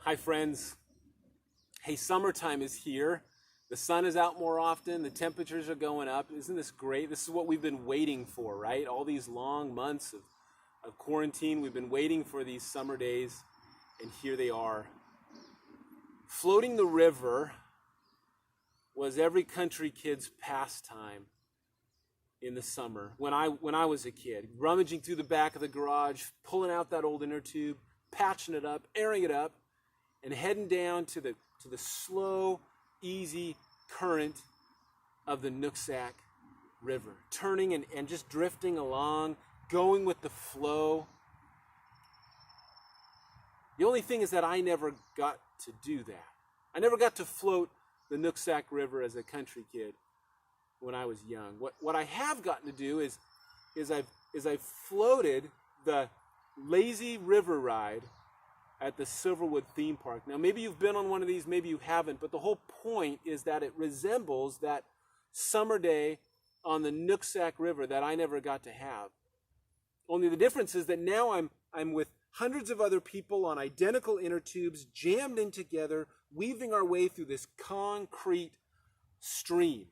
Hi, friends. Hey, summertime is here. The sun is out more often. The temperatures are going up. Isn't this great? This is what we've been waiting for, right? All these long months of quarantine, we've been waiting for these summer days, and here they are. Floating the river was every country kid's pastime in the summer when I was a kid. Rummaging through the back of the garage, pulling out that old inner tube, patching it up, airing it up, and heading down to the slow, easy current of the Nooksack River, turning and just drifting along, going with the flow. The only thing is that I never got to do that. I never got to float the Nooksack River as a country kid when I was young. What I have gotten to do is I've floated the lazy river ride at the Silverwood theme park. Now, maybe you've been on one of these, maybe you haven't, but the whole point is that it resembles that summer day on the Nooksack River that I never got to have. Only the difference is that now I'm with hundreds of other people on identical inner tubes, jammed in together, weaving our way through this concrete stream.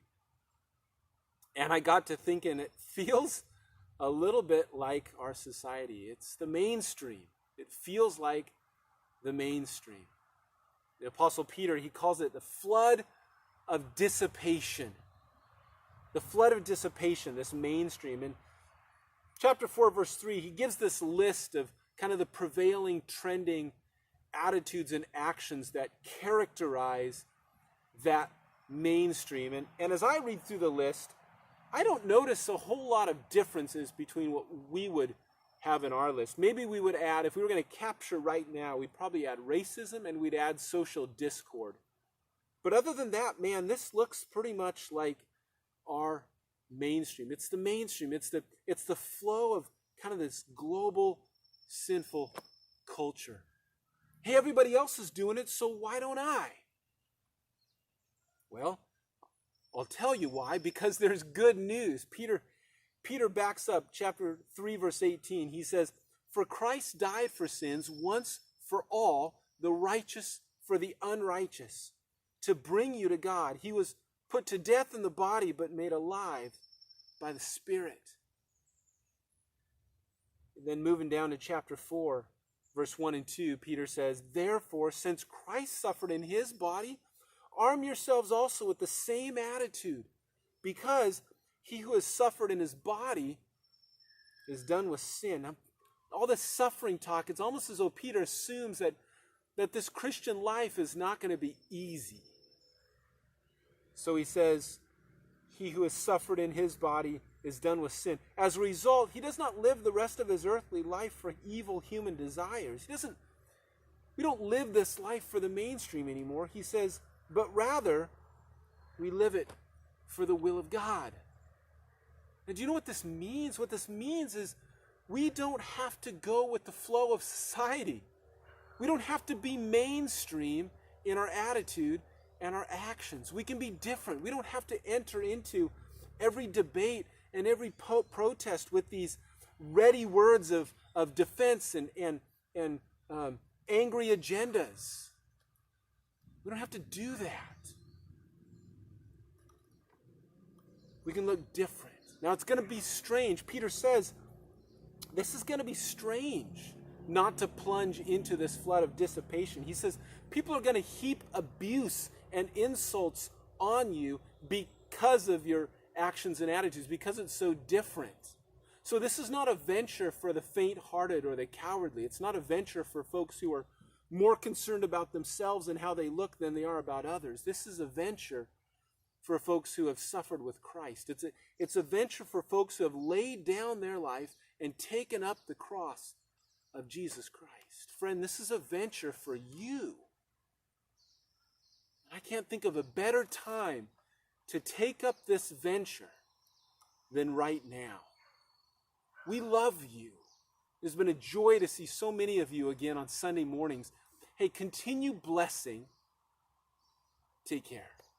And I got to thinking, it feels a little bit like our society. It's the mainstream. It feels like the mainstream. The Apostle Peter, he calls it the flood of dissipation. The flood of dissipation, this mainstream. In chapter 4, verse 3, he gives this list of kind of the prevailing, trending attitudes and actions that characterize that mainstream. And as I read through the list, I don't notice a whole lot of differences between what we would have in our list. Maybe we would add, if we were going to capture right now, we'd probably add racism and we'd add social discord. But other than that, man, this looks pretty much like our mainstream. It's the mainstream. It's the flow of kind of this global sinful culture. Hey, everybody else is doing it, so why don't I? Well, I'll tell you why, because there's good news. Peter backs up chapter 3, verse 18. He says, "For Christ died for sins once for all, the righteous for the unrighteous, to bring you to God. He was put to death in the body, but made alive by the Spirit." And then moving down to chapter 4, verse 1 and 2, Peter says, "Therefore, since Christ suffered in his body, arm yourselves also with the same attitude, because he who has suffered in his body is done with sin." Now, all this suffering talk, it's almost as though Peter assumes that this Christian life is not going to be easy. So he says, he who has suffered in his body is done with sin. As a result, he does not live the rest of his earthly life for evil human desires. We don't live this life for the mainstream anymore. He says, but rather, we live it for the will of God. And do you know what this means? What this means is we don't have to go with the flow of society. We don't have to be mainstream in our attitude and our actions. We can be different. We don't have to enter into every debate and every protest with these ready words of defense and angry agendas. We don't have to do that. We can look different. Now, it's going to be strange. Peter says this is going to be strange not to plunge into this flood of dissipation. He says people are going to heap abuse and insults on you because of your actions and attitudes, because it's so different. So this is not a venture for the faint-hearted or the cowardly. It's not a venture for folks who are more concerned about themselves and how they look than they are about others. This is a venture for folks who have suffered with Christ. It's a venture for folks who have laid down their life and taken up the cross of Jesus Christ. Friend, this is a venture for you. I can't think of a better time to take up this venture than right now. We love you. It's been a joy to see so many of you again on Sunday mornings. Hey, continue blessing. Take care.